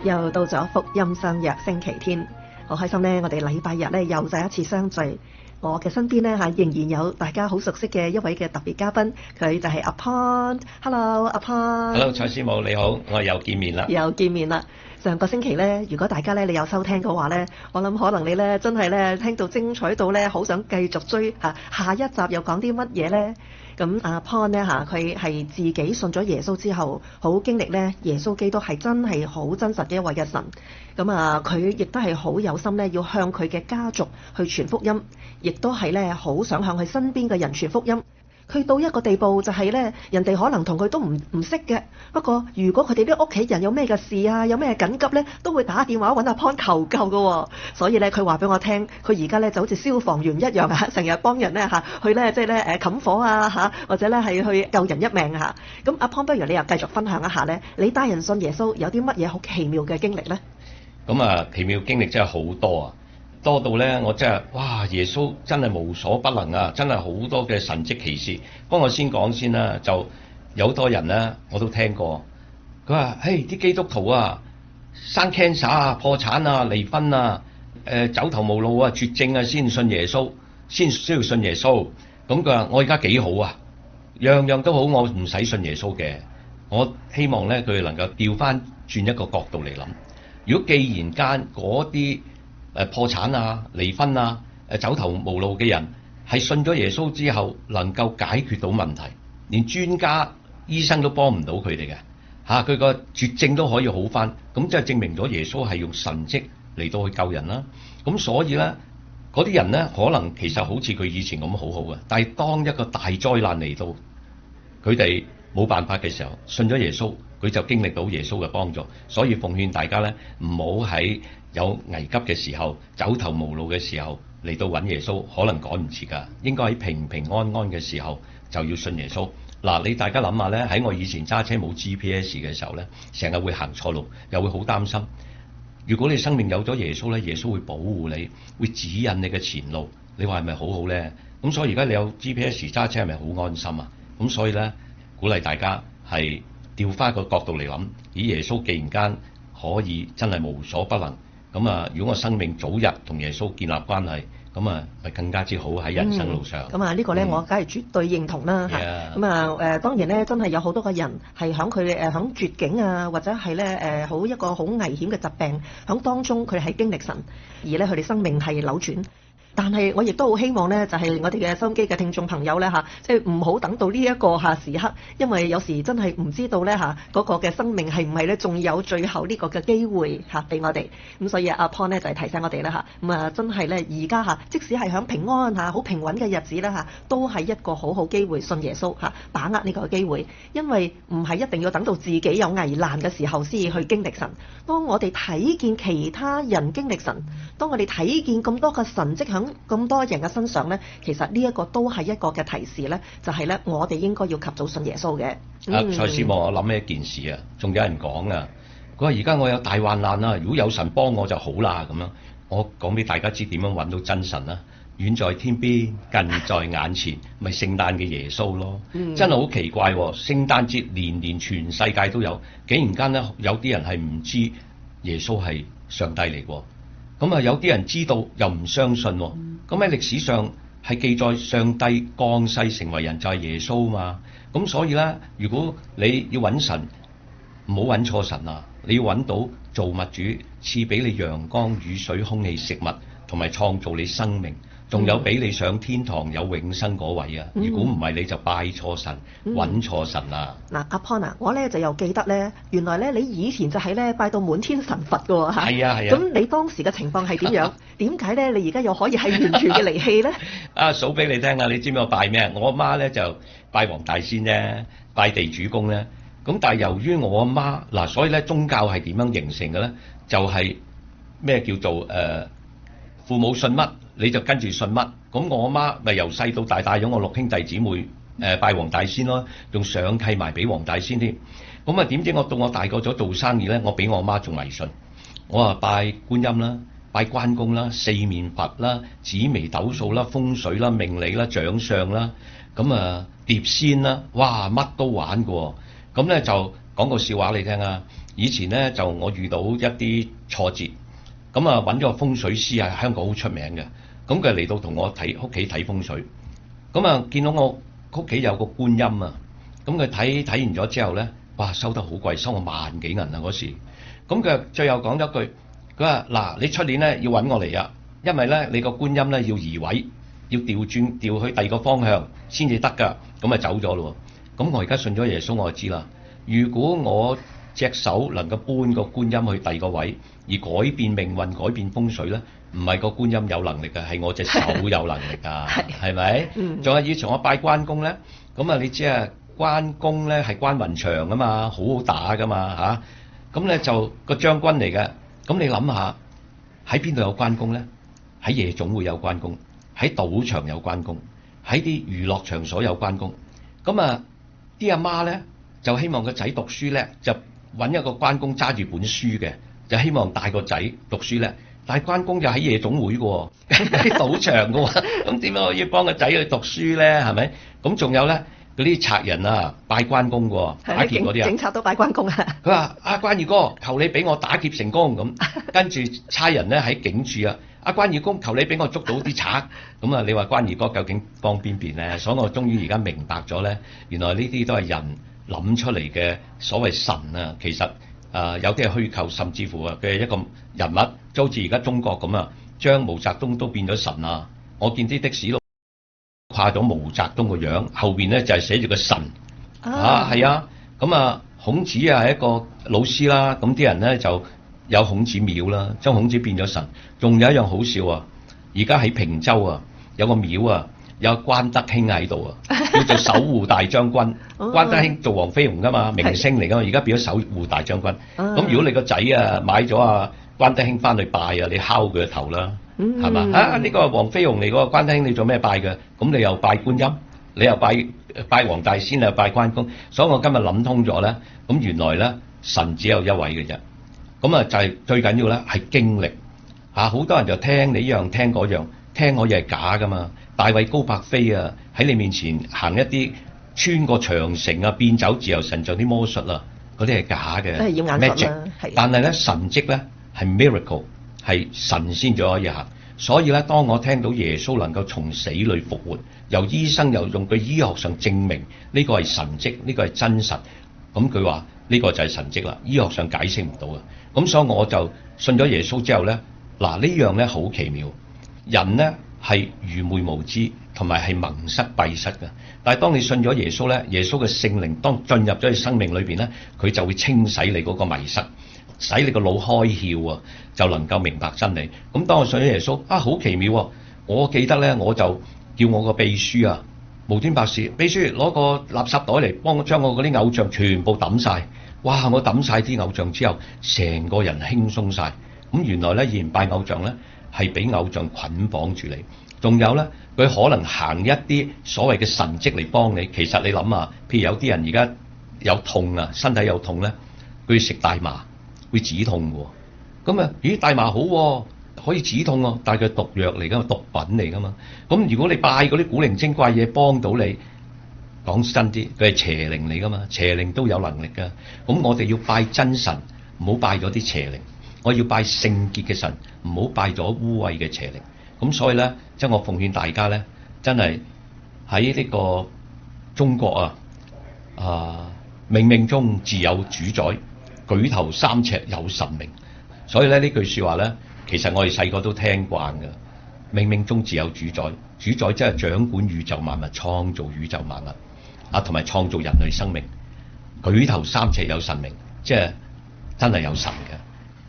又到咗福音相約星期天，好開心呢，我哋禮拜日呢又再一次相聚。我嘅身邊呢仍然有大家好熟悉嘅一位嘅特別嘉賓，佢就係阿 Pon。Hello， 阿 Pon。Hello， 蔡師母你好，我又見面啦。又見面啦。上個星期呢，如果大家呢你有收聽嘅話呢，我諗可能你呢真係呢聽到精彩到呢，好想繼續追下一集又講啲乜嘢呢？咁阿 Pon 呢佢係自己信咗耶穌之後，好經歷呢耶穌基督係真係好真實嘅一位嘅神。咁佢亦都係好有心呢，要向佢嘅家族去傳福音，亦都係呢好想向佢身邊嘅人傳福音。佢到一個地步就係呢，人哋可能同佢都唔識嘅，不過如果佢哋啲屋企人有咩嘅事啊，有咩緊急呢，都會打電話揾阿 Pon 求救嘅喎。所以呢，佢話俾我聽，佢而家呢就好似消防員一樣啊，成日幫人呢去呢，即係呢冚火啊或者呢係去救人一命啊。咁阿 Pon 不如你又繼續分享一下呢，你帶人信耶穌有啲乜嘢好奇妙嘅經歷呢？咁奇妙經歷真係好多啊！多到呢，我真係哇！耶穌真係無所不能啊！真係好多嘅神蹟奇事。幫我先講先啦，就有好多人呢，我都聽過。佢話：嘿，啲基督徒啊，生 cancer 啊、破產啊、離婚啊、走投無路啊、絕症啊，先信耶穌，先需要信耶穌。咁佢話：我而家幾好啊，樣樣都好，我唔使信耶穌嘅。我希望呢，佢能夠調翻轉一個角度嚟諗。如果既然間嗰啲破產啊、離婚啊、走投無路嘅人係信咗耶穌之後能夠解決到問題，連專家醫生都幫唔到佢哋嘅嚇，佢個絕症都可以好翻，咁即係證明咗耶穌係用神蹟嚟到去救人啦。咁所以呢，嗰啲人呢，可能其實好似佢以前咁好好嘅，但係當一個大災難嚟到，佢哋冇辦法嘅時候，信咗耶穌，佢就經歷到耶穌嘅幫助。所以奉勸大家呢，唔好喺有危急嘅時候、走投無路嘅時候嚟到揾耶穌，可能趕唔切㗎。應該喺平平安安嘅時候就要信耶穌。嗱，你大家諗下呢，喺我以前揸車冇 GPS 嘅時候呢，成日會行錯路，又會好擔心。如果你生命有咗耶穌呢，耶穌會保護你，會指引你嘅前路。你話係咪好好呢？咁所以而家你有 GPS 揸車係咪好安心啊？咁所以呢，鼓勵大家係調翻個角度嚟諗，以耶穌既然間可以真係無所不能。咁如果我生命早日同耶穌建立關係，咁咪更加之好喺人生路上。呢個呢，我梗係絕對認同啦嚇。當然呢，真係有好多個人係響佢響絕境啊，或者係呢好一個好危險嘅疾病響當中，佢哋係經歷神，而呢佢哋生命係扭轉。但係我亦都好希望呢，就係我哋嘅收音機嘅聽眾朋友呢，即係唔好等到呢一個時刻，因為有時真係唔知道呢嗰個嘅生命係唔係呢仲有最後呢個嘅機會俾我哋。咁所以阿 Pon 呢就係提醒我哋啦真係呢而家即使係響平安好平穩嘅日子啦都係一個好好機會信耶穌把握呢個機會，因為唔係一定要等到自己有危難嘅時候先去經歷神。當我哋睇見其他人經歷神，當我哋睇見咁多個神蹟響咁多人嘅身上呢，其實呢一個都係一個嘅提示呢，就係呢，我哋應該要及早信耶穌嘅。蔡師母，我諗起一件事啊，仲有人講啊，佢話而家我有大患難啦，如果有神幫我就好啦咁樣。我講俾大家知點樣揾到真神啦，遠在天邊，近在眼前，咪聖誕嘅耶穌咯。真係好奇怪喎，聖誕節年年全世界都有，竟然間呢，有啲人係唔知耶穌係上帝嚟喎。咁有啲人知道又唔相信喎。咁喺歷史上係記載上帝降世成為人就係耶穌嘛。咁所以呢，如果你要揾神，唔好揾錯神啊！你要揾到造物主賜俾你陽光、雨水、空氣、食物，同埋創造你生命，仲有俾你上天堂有永生嗰位啊！如果唔係，你就拜錯神，揾錯神啦。嗱，阿 Pon 我呢就又記得呢，原來呢你以前就係呢拜到滿天神佛嘅喎嚇。係啊。咁你當時嘅情況係點樣？點解呢你而家又可以係完全嘅離棄呢？數俾你聽啊！你知唔知我拜咩？我阿媽呢就拜黃大仙啫，拜地主公呢。咁但係由於我阿媽所以咧宗教係點樣形成嘅咧？就係咩叫做父母信乜你就跟住信乜。咁我阿媽咪由細到大帶咗我6兄弟姊妹拜黃大仙咯，仲上契埋俾黃大仙添。咁點知到我大個咗做生意咧，我比我阿媽仲迷信。我拜觀音啦，拜關公啦，四面佛啦，紫微斗數啦，風水啦，命理啦，掌相啦，碟仙啦，哇乜都玩過。咁咧就講個笑話你聽啊！以前咧就我遇到一啲挫折，咁啊揾咗個風水師啊，香港好出名嘅，咁佢嚟到同我睇屋企睇風水，咁啊見到我屋企有個觀音啊，咁佢睇完咗之後咧，哇收得好貴，收我萬幾銀啊嗰時，咁佢最後講咗句，佢話嗱你出年咧要揾我嚟啊，因為咧你個觀音咧要移位，要調去第二個方向先至得㗎，咁啊走咗咯。咁我而家信咗耶穌，我就知啦。如果我隻手能夠搬個觀音去第二個位，而改變命運、改變風水咧，唔係個觀音有能力嘅，係我隻手有能力啊，係咪？仲有以前我拜關公咧，咁啊你知啊，關公咧係關雲長啊嘛，好好打噶嘛嚇。咁咧就個將軍嚟嘅，咁你諗下喺邊度有關公咧？喺夜總會有關公，喺賭場有關公，喺啲娛樂場所有關公。咁啊〜啲阿媽咧就希望個仔讀書叻，就揾一個關公揸住本書嘅，就希望帶個仔讀書叻。但係關公就喺夜總會嘅喎，喺賭場嘅喎，咁點樣可以幫個仔去讀書咧？係咪？咁仲有咧嗰啲賊人啊，拜關公嘅喎，打劫嗰啲啊，警察都拜關公啊。佢話：阿關二哥，求你俾我打劫成功咁。跟住差人咧喺警署啊，阿關二公，求你俾我捉到啲賊。咁啊，你話關二哥究竟幫邊邊咧？所以我終於而家明白咗咧，原來呢啲都係人諗出嚟嘅所謂神啊，其實有啲係虛構，甚至乎嘅一個人物，就好似而家中國咁啊，將毛澤東都變咗神啊！我見啲的士佬掛咗毛澤東個樣，後邊咧就係寫住個神係啊，咁啊孔子啊係一個老師啦，咁啲人咧就有孔子廟啦，將孔子變咗神。仲有一樣好笑啊，而家喺平洲啊有個廟啊，有關德興喺度啊，叫做守護大將軍。關德興做黃飛鴻噶嘛，明星嚟噶嘛，而家變咗守護大將軍。咁如果你個仔啊買咗啊關德興翻去拜啊，你敲佢個頭啦，係嘛？呢個係黃飛鴻嚟嗰個關德興，你做咩拜嘅？咁你又拜觀音，你又拜黃大仙，你又拜關公。所以我今日諗通咗咧，咁原來咧神只有一位嘅啫。咁啊就係最緊要咧係經歷嚇，好多人就聽你呢樣聽嗰樣，聽可以係假噶嘛。大衛高柏飛啊喺你面前行一啲穿過長城啊變走自由神像啲魔術啊，嗰啲係假嘅，係要眼術啦。但係咧神蹟咧係 miracle， 係神仙咗可以行。所以咧，當我聽到耶穌能夠從死裏復活，由醫生又用佢醫學上證明呢個係神蹟，呢個係真實，咁佢話呢個就係神蹟啦，醫學上解釋唔到嘅。咁所以我就信咗耶穌之後咧，嗱呢樣咧好奇妙，人咧係愚昧無知，同埋係蒙失閉塞嘅。但係當你信咗耶穌咧，耶穌嘅聖靈當進入咗你生命裏邊咧，佢就會清洗你嗰個迷失，使你個腦開竅啊，就能夠明白真理。咁當我信咗耶穌啊，好奇妙啊！我記得咧，我就叫我個秘書啊，無端白事，秘書攞個垃圾袋嚟幫我將我嗰啲偶像全部抌晒。哇！我抌晒啲偶像之後，成個人輕鬆晒。咁原來咧，以前拜偶像咧係俾偶像捆綁住你。仲有咧，佢可能行一啲所謂嘅神蹟嚟幫你。其實你諗下，譬如有啲人而家有痛啊，身體有痛咧，佢食大麻會止痛嘅。咁啊，咦大麻好喎，可以止痛喎，但係佢毒藥嚟㗎嘛，毒品嚟㗎嘛。咁如果你拜嗰啲古靈精怪嘢幫到你，講真啲，佢係邪靈嚟㗎嘛，邪靈都有能力㗎。咁我哋要拜真神，唔好拜咗啲邪靈。我要拜聖潔嘅神，唔好拜咗污穢嘅邪靈。咁所以咧，即係我奉勸大家咧，真係喺呢個中國冥冥中自有主宰，舉頭三尺有神明。所以咧呢句説話咧，其實我哋細個都聽慣㗎。冥冥中自有主宰，主宰即係掌管宇宙萬物，創造宇宙萬物同埋創造人類生命。舉頭三尺有神明，即係真係有神嘅。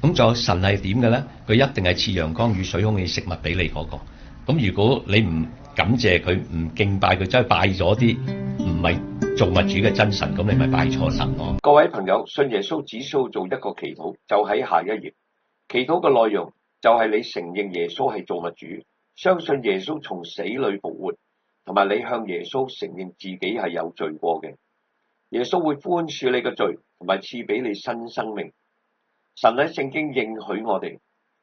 咁仲有神係點嘅咧？佢一定係賜陽光與水空氣食物俾你嗰個。咁如果你唔感謝佢，唔敬拜佢，真係拜咗啲唔係造物主嘅真神，咁你咪拜錯神咯。各位朋友，信耶穌只需要做一個祈禱，就喺下一頁。祈禱嘅內容就係你承認耶穌係造物主，相信耶穌從死裏復活，同埋你向耶穌承認自己係有罪過嘅。耶穌會寬恕你嘅罪，同埋賜俾你新生命。神喺聖經應許我哋，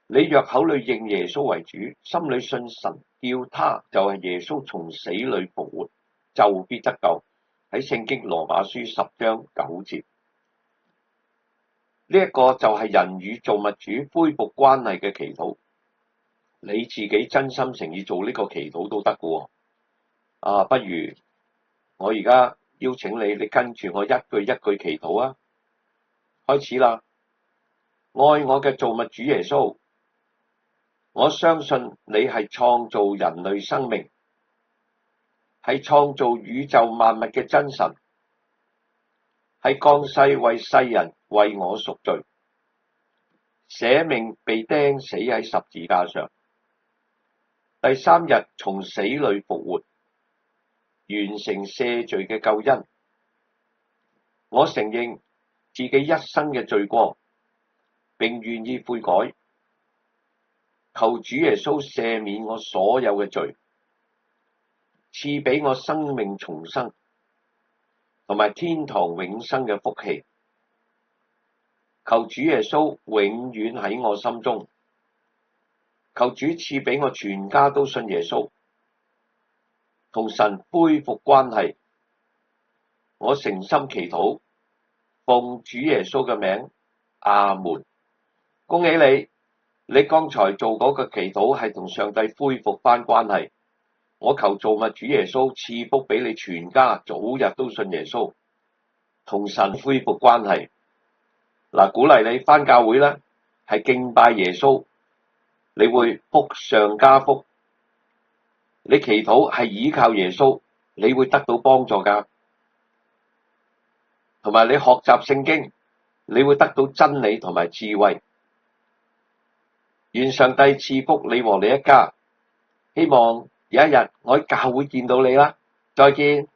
你若口裏認耶穌為主，心裏信神，叫他就係耶穌從死裏復活，就必得救。喺聖經羅馬書10章9節。呢一個就係人與造物主恢復關係嘅祈禱。你自己真心誠意做呢個祈禱都得嘅喎。不如我而家邀請你，你跟住我一句一句祈禱啊！開始啦！愛我嘅造物主耶穌，我相信你係創造人類生命，係創造宇宙萬物嘅真神，係降世為世人為我贖罪，捨命被釘死喺十字架上，第三日從死裏復活，完成赦罪嘅救恩。我承認自己一生嘅罪過，並願意悔改，求主耶穌赦免我所有嘅罪，賜俾我生命重生同埋天堂永生嘅福氣。求主耶穌永遠喺我心中，求主賜俾我全家都信耶穌，同神恢復關係。我誠心祈禱，奉主耶穌嘅名，阿門。恭喜你，你剛才做嗰個祈禱係同上帝恢復翻關係。我求造物主耶穌賜福俾你全家，早日都信耶穌，同神恢復關係。鼓勵你翻教會啦，係敬拜耶穌，你會福上加福。你祈禱係依靠耶穌，你會得到幫助噶。同埋你學習聖經，你會得到真理同埋智慧。願上帝賜福你和你一家。希望有一日我喺教會見到你啦。再見。